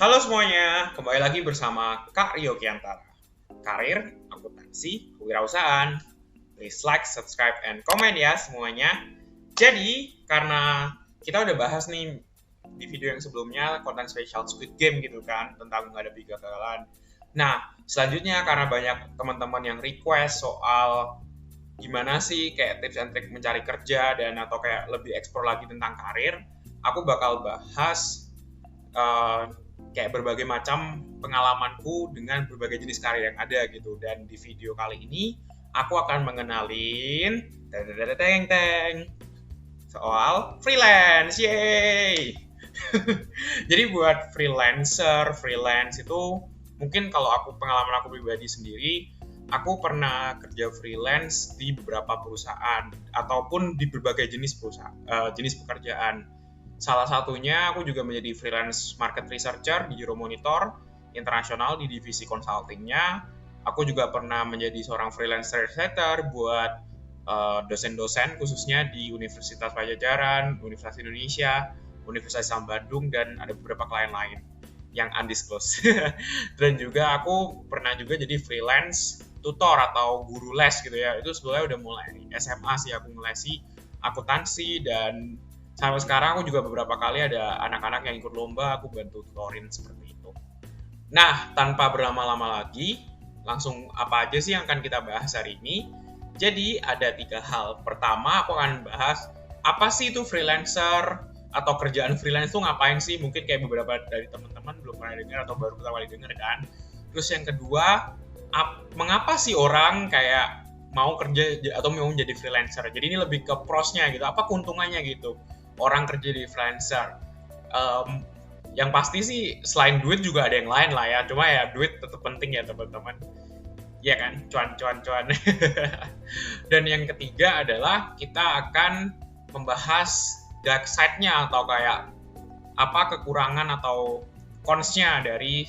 Halo semuanya, kembali lagi bersama Kak Rio Kiantara. Karir, akuntansi, kewirausahaan. Please like, subscribe, and comment ya semuanya. Jadi, karena kita udah bahas nih di video yang sebelumnya konten spesial Squid Game gitu kan, tentang menghadapi kegagalan. Nah, selanjutnya karena banyak teman-teman yang request soal gimana sih kayak tips and trick mencari kerja dan atau kayak lebih eksplor lagi tentang karir, aku bakal bahas uh, kayak berbagai macam pengalamanku dengan berbagai jenis karir yang ada gitu. Dan di video kali ini aku akan mengenalin teng teng soal freelance. Yeay. Jadi buat freelance itu mungkin kalau pengalaman aku pribadi sendiri, aku pernah kerja freelance di beberapa perusahaan ataupun di berbagai jenis jenis pekerjaan. Salah satunya aku juga menjadi freelance market researcher di Euromonitor internasional di divisi consultingnya. Aku juga pernah menjadi seorang freelance translator buat dosen-dosen khususnya di Universitas Pajajaran, Universitas Indonesia, Universitas Islam Bandung, dan ada beberapa klien lain yang undisclosed. Dan juga aku pernah juga jadi freelance tutor atau guru les gitu ya. Itu sebenarnya udah mulai SMA sih aku ngelesi akuntansi, dan sampai sekarang aku juga beberapa kali ada anak-anak yang ikut lomba, aku bantu tutorin seperti itu. Nah, tanpa berlama-lama lagi, langsung apa aja sih yang akan kita bahas hari ini? Jadi, ada 3 hal. Pertama, aku akan bahas apa sih itu freelancer atau kerjaan freelance itu ngapain sih? Mungkin kayak beberapa dari teman-teman belum pernah dengar atau baru pertama kali dengar kan. Terus yang kedua, mengapa sih orang kayak mau kerja atau mau jadi freelancer? Jadi ini lebih ke prosnya gitu. Apa keuntungannya gitu? Orang kerja di freelancer. Um, yang pasti sih selain duit juga ada yang lain lah ya, cuma ya duit tetap penting ya teman-teman, ya kan, cuan. Dan yang ketiga adalah kita akan membahas dark side-nya atau kayak apa kekurangan atau cons-nya dari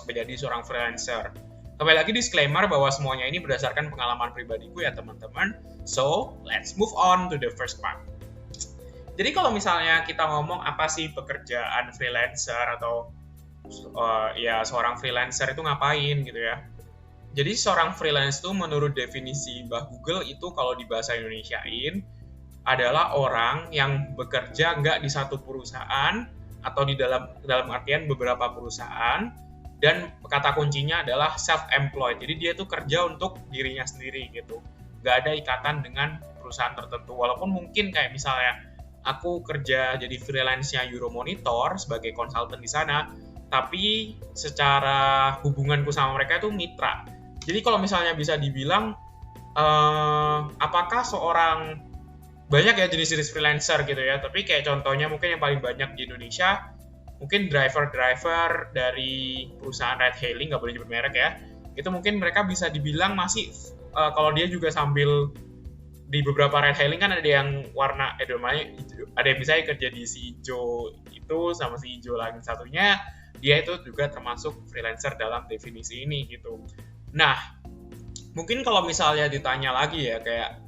menjadi seorang freelancer. Kembali lagi disclaimer bahwa semuanya ini berdasarkan pengalaman pribadiku ya teman-teman. So, let's move on to the first part. Jadi kalau misalnya kita ngomong apa sih pekerjaan freelancer atau ya seorang freelancer itu ngapain gitu ya. Jadi seorang freelance itu menurut definisi Mbah Google itu kalau di bahasa Indonesiain adalah orang yang bekerja nggak di satu perusahaan atau di dalam artian beberapa perusahaan, dan kata kuncinya adalah self-employed. Jadi dia tuh kerja untuk dirinya sendiri gitu. Nggak ada ikatan dengan perusahaan tertentu. Walaupun mungkin kayak misalnya aku kerja jadi freelance-nya Euromonitor sebagai konsultan di sana, tapi secara hubunganku sama mereka itu mitra. Jadi kalau misalnya bisa dibilang, apakah seorang banyak ya jenis-jenis freelancer gitu ya, tapi kayak contohnya mungkin yang paling banyak di Indonesia, mungkin driver-driver dari perusahaan ride hailing, nggak boleh nyebut merek ya, itu mungkin mereka bisa dibilang masih, kalau dia juga sambil di beberapa ride hailing kan ada yang warna ada yang bisa kerja di si hijau itu sama si hijau lagi satunya, dia itu juga termasuk freelancer dalam definisi ini gitu. Nah, mungkin kalau misalnya ditanya lagi ya kayak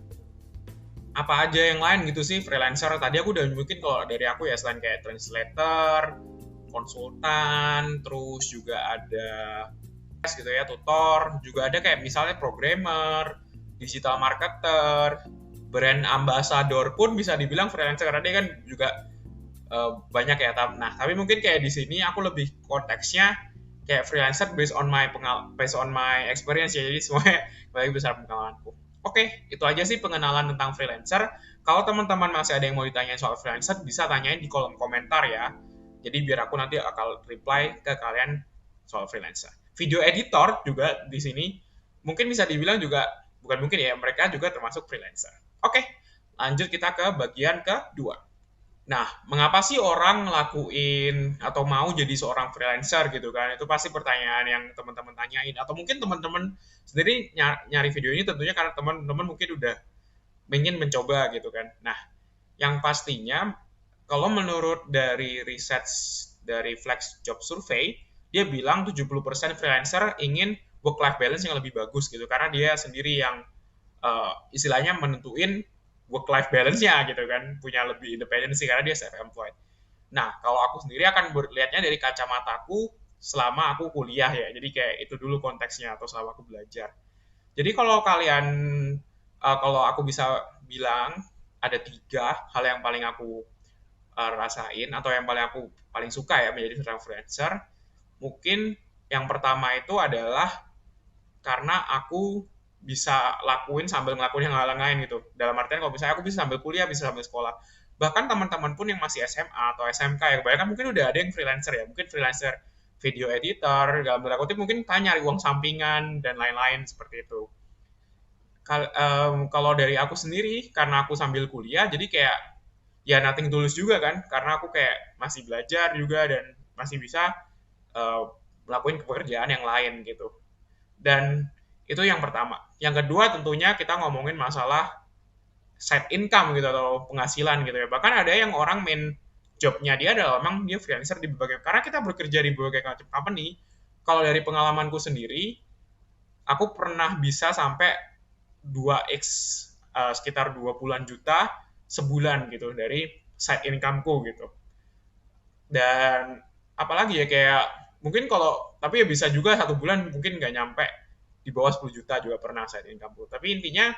apa aja yang lain gitu sih freelancer, tadi aku udah mungkin kalau dari aku ya selain kayak translator, konsultan, terus juga ada gitu ya, tutor, juga ada kayak misalnya programmer, digital marketer, brand ambassador pun bisa dibilang freelancer karena dia kan juga banyak ya. Nah, tapi mungkin kayak di sini aku lebih konteksnya kayak freelancer based on my experience ya. Jadi semuanya bagi besar pengalamanku. Oke, itu aja sih pengenalan tentang freelancer. Kalau teman-teman masih ada yang mau ditanyain soal freelancer, bisa tanyain di kolom komentar ya. Jadi biar aku nanti akan reply ke kalian soal freelancer. Video editor juga di sini mungkin bisa dibilang juga, bukan mungkin ya, mereka juga termasuk freelancer. Oke, lanjut kita ke bagian kedua. Nah, mengapa sih orang ngelakuin atau mau jadi seorang freelancer gitu kan? Itu pasti pertanyaan yang teman-teman tanyain. Atau mungkin teman-teman sendiri nyari video ini tentunya karena teman-teman mungkin udah ingin mencoba gitu kan. Nah, yang pastinya kalau menurut dari riset dari Flex Job Survey, dia bilang 70% freelancer ingin work-life balance yang lebih bagus gitu. Karena dia sendiri yang istilahnya menentuin work-life balance-nya gitu kan, punya lebih independensi karena dia self-employed. Nah, kalau aku sendiri akan melihatnya dari kacamataku, selama aku kuliah ya. Jadi kayak itu dulu konteksnya atau selama aku belajar. Jadi kalau kalian, kalau aku bisa bilang ada 3 hal yang paling aku rasain atau yang paling suka ya menjadi seorang freelancer. Mungkin yang pertama itu adalah karena aku bisa lakuin sambil ngelakuin yang lain gitu. Dalam artian kalau misalnya aku bisa sambil kuliah, bisa sambil sekolah. Bahkan teman-teman pun yang masih SMA atau SMK ya, kebanyakan mungkin udah ada yang freelancer ya. Mungkin freelancer video editor, dalam tanda kutip mungkin nyari uang sampingan dan lain-lain seperti itu. Kalau dari aku sendiri, karena aku sambil kuliah, jadi kayak ya nothing tulus juga kan, karena aku kayak masih belajar juga dan masih bisa uh, melakukan pekerjaan yang lain gitu. Dan itu yang pertama. Yang kedua tentunya kita ngomongin masalah side income gitu atau penghasilan gitu ya. Bahkan ada yang orang main jobnya dia adalah memang dia freelancer di berbagai, karena kita bekerja di berbagai macam company. Kalau dari pengalamanku sendiri, aku pernah bisa sampai 2x, sekitar 20-an juta sebulan gitu dari side incomeku gitu. Dan apalagi ya kayak mungkin kalau tapi ya bisa juga 1 bulan mungkin nggak nyampe di bawah 10 juta juga pernah side income. Tapi intinya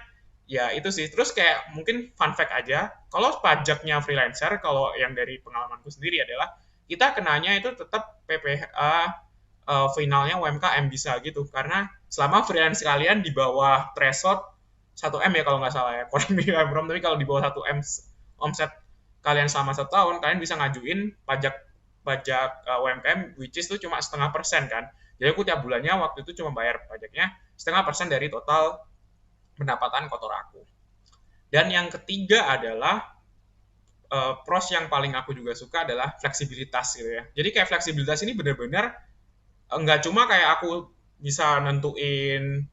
ya itu sih. Terus kayak mungkin fun fact aja, kalau pajaknya freelancer, kalau yang dari pengalamanku sendiri adalah kita kenanya itu tetap PPh finalnya UMKM bisa gitu, karena selama freelance kalian di bawah threshold 1 M ya kalau nggak salah ya, kurang lebih tapi kalau di bawah 1 M omset kalian selama 1 tahun, kalian bisa ngajuin pajak pajak UMKM which is itu cuma 0,5% kan. Jadi aku tiap bulannya waktu itu cuma bayar pajaknya 0,5% dari total pendapatan kotor aku. Dan yang ketiga adalah pros yang paling aku juga suka adalah fleksibilitas gitu ya. Jadi kayak fleksibilitas ini benar-benar nggak cuma kayak aku bisa nentuin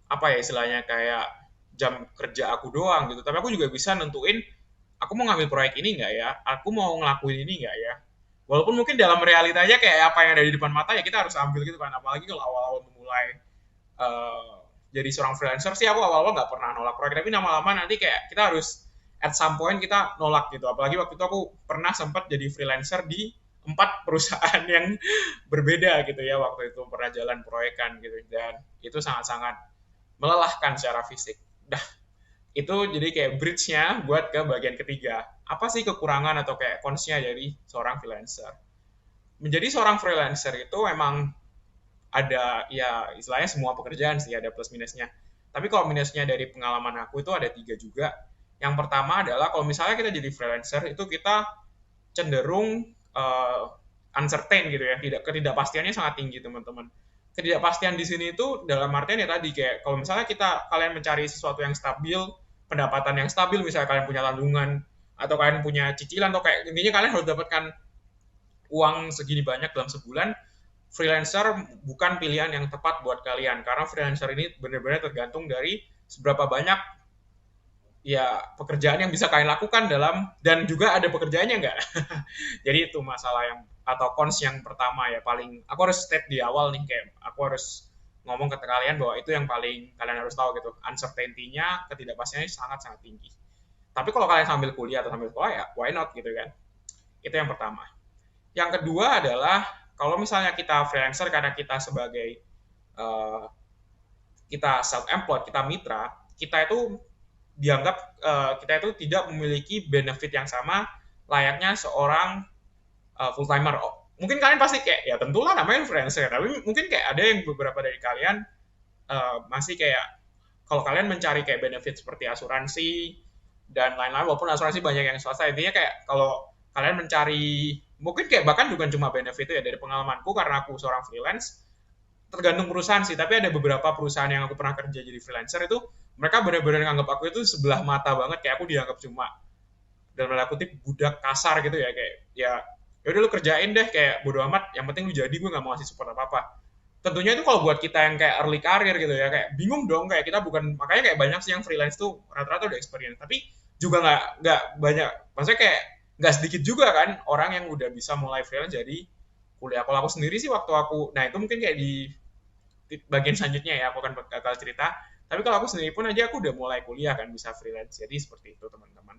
apa ya istilahnya kayak jam kerja aku doang gitu, tapi aku juga bisa nentuin aku mau ngambil proyek ini nggak ya, aku mau ngelakuin ini nggak ya. Walaupun mungkin dalam realitanya kayak apa yang ada di depan mata ya kita harus ambil gitu kan, apalagi kalau awal-awal memulai jadi seorang freelancer sih aku awal-awal nggak pernah nolak proyek, tapi lama-lama nanti kayak kita harus at some point kita nolak gitu. Apalagi waktu itu aku pernah sempat jadi freelancer di 4 perusahaan yang berbeda gitu ya, waktu itu pernah jalan proyekan gitu, dan itu sangat-sangat melelahkan secara fisik. Dah, itu jadi kayak bridge-nya buat ke bagian ketiga. Apa sih kekurangan atau kayak cons-nya dari seorang freelancer? Menjadi seorang freelancer itu memang ada ya istilahnya semua pekerjaan sih ada plus minusnya. Tapi kalau minusnya dari pengalaman aku itu ada 3 juga. Yang pertama adalah kalau misalnya kita jadi freelancer itu kita cenderung uncertain gitu ya, ketidakpastiannya sangat tinggi teman-teman. Ketidakpastian di sini itu dalam artian ya tadi kayak kalau misalnya kalian mencari sesuatu yang stabil, pendapatan yang stabil, misalnya kalian punya tabungan atau kalian punya cicilan atau kayak intinya kalian harus dapatkan uang segini banyak dalam sebulan, freelancer bukan pilihan yang tepat buat kalian karena freelancer ini benar-benar tergantung dari seberapa banyak ya pekerjaan yang bisa kalian lakukan dalam, dan juga ada pekerjaannya enggak. Jadi itu masalah yang atau cons yang pertama ya, paling aku harus state di awal nih, kayak aku harus ngomong ke kalian bahwa itu yang paling kalian harus tahu gitu, uncertainty-nya, ketidakpastiannya sangat-sangat tinggi. Tapi kalau kalian sambil kuliah atau sambil sekolah ya why not gitu kan. Itu yang pertama. Yang kedua adalah kalau misalnya kita freelancer karena kita sebagai kita self employed, kita mitra, kita itu dianggap kita itu tidak memiliki benefit yang sama layaknya seorang full timer. Mungkin kalian pasti kayak ya tentulah namanya freelancer, tapi mungkin kayak ada yang beberapa dari kalian masih kayak kalau kalian mencari kayak benefit seperti asuransi dan lain-lain, walaupun asuransi banyak yang swasta, intinya kayak kalau kalian mencari mungkin kayak bahkan bukan cuma benefit itu ya, dari pengalamanku karena aku seorang freelance, tergantung perusahaan sih, tapi ada beberapa perusahaan yang aku pernah kerja jadi freelancer itu mereka benar-benar nganggap aku itu sebelah mata banget, kayak aku dianggap cuma dalam tanda kutip budak kasar gitu ya, kayak ya udah lu kerjain deh, kayak bodo amat, yang penting lu jadi, gue nggak mau ngasih support apa-apa. Tentunya itu kalau buat kita yang kayak early career gitu ya, kayak bingung dong, kayak kita bukan, makanya kayak banyak sih yang freelance tuh rata-rata udah experience, tapi juga nggak banyak, maksudnya kayak nggak sedikit juga kan orang yang udah bisa mulai freelance jadi kuliah. Kalau aku sendiri sih waktu aku, nah itu mungkin kayak di bagian selanjutnya ya, aku akan bakal cerita. Tapi kalau aku sendiri pun aja aku udah mulai kuliah kan bisa freelance, jadi seperti itu teman-teman.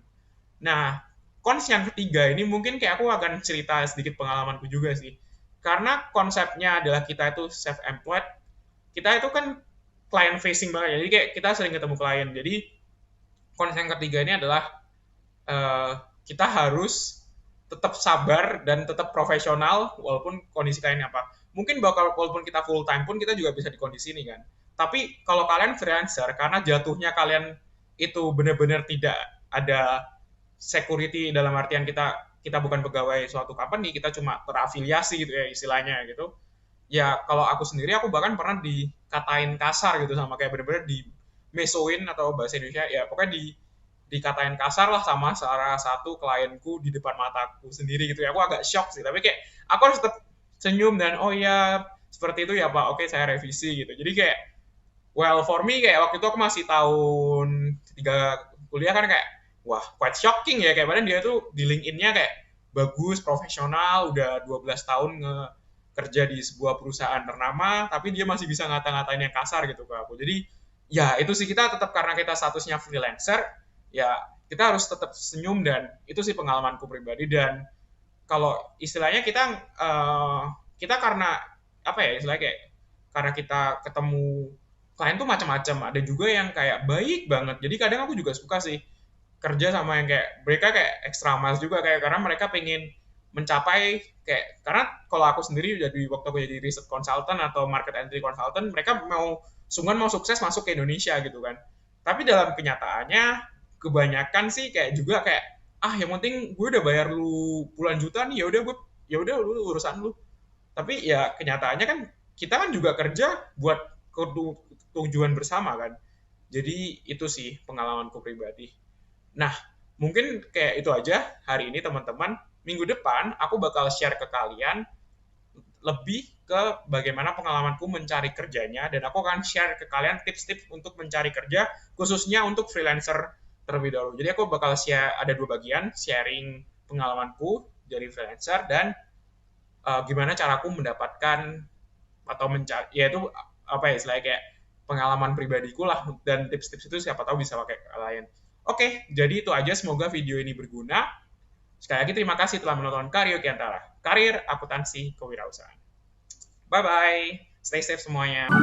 Nah, cons yang ketiga ini mungkin kayak aku akan cerita sedikit pengalamanku juga sih. karena konsepnya adalah kita itu self-employed, kita itu kan client facing banget, jadi kayak kita sering ketemu klien. Jadi konsep yang ketiga ini adalah kita harus tetap sabar dan tetap profesional walaupun kondisi kalian apa. Mungkin walaupun kita full time pun kita juga bisa di kondisi ini kan. Tapi kalau kalian freelancer, karena jatuhnya kalian itu benar-benar tidak ada security dalam artian kita bukan pegawai suatu company, kita cuma terafiliasi gitu ya istilahnya gitu. Ya kalau aku sendiri, aku bahkan pernah dikatain kasar gitu sama kayak bener-bener di mesoin atau bahasa Indonesia ya pokoknya dikatain kasar lah sama salah satu klienku di depan mataku sendiri gitu ya. Aku agak shock sih, tapi kayak aku harus tetap senyum dan oh ya seperti itu ya Pak, oke saya revisi gitu. Jadi kayak well for me kayak waktu itu aku masih tahun 3 kuliah kan kayak wah quite shocking ya kayak padahal dia tuh di LinkedIn-nya kayak bagus, profesional, udah 12 tahun kerja di sebuah perusahaan ternama, tapi dia masih bisa ngata-ngatain yang kasar gitu ke aku. Jadi ya itu sih kita tetap karena kita statusnya freelancer, ya kita harus tetap senyum dan itu sih pengalamanku pribadi. Dan kalau istilahnya kita karena apa ya istilahnya kayak karena kita ketemu klien tuh macam-macam, ada juga yang kayak baik banget. Jadi kadang aku juga suka sih kerja sama yang kayak mereka kayak extra miles juga kayak karena mereka pengen mencapai kayak karena kalau aku sendiri jadi waktu aku jadi research consultant atau market entry consultant mereka mau sukses masuk ke Indonesia gitu kan, tapi dalam kenyataannya kebanyakan sih kayak juga kayak yang penting gue udah bayar lu puluhan juta nih ya udah lu urusan lu, tapi ya kenyataannya kan kita kan juga kerja buat tujuan bersama kan. Jadi itu sih pengalamanku pribadi. Nah, mungkin kayak itu aja hari ini teman-teman. Minggu depan aku bakal share ke kalian lebih ke bagaimana pengalamanku mencari kerjanya dan aku akan share ke kalian tips-tips untuk mencari kerja khususnya untuk freelancer terlebih dahulu. Jadi aku bakal share ada 2 bagian, sharing pengalamanku dari freelancer dan gimana caraku mendapatkan atau mencari yaitu apa ya istilahnya kayak pengalaman pribadiku lah dan tips-tips itu siapa tahu bisa pakai klien. Oke, jadi itu aja. Semoga video ini berguna. Sekali lagi terima kasih telah menonton Karyo Kiantara, Karir Akuntansi Kewirausahaan. Bye-bye. Stay safe semuanya.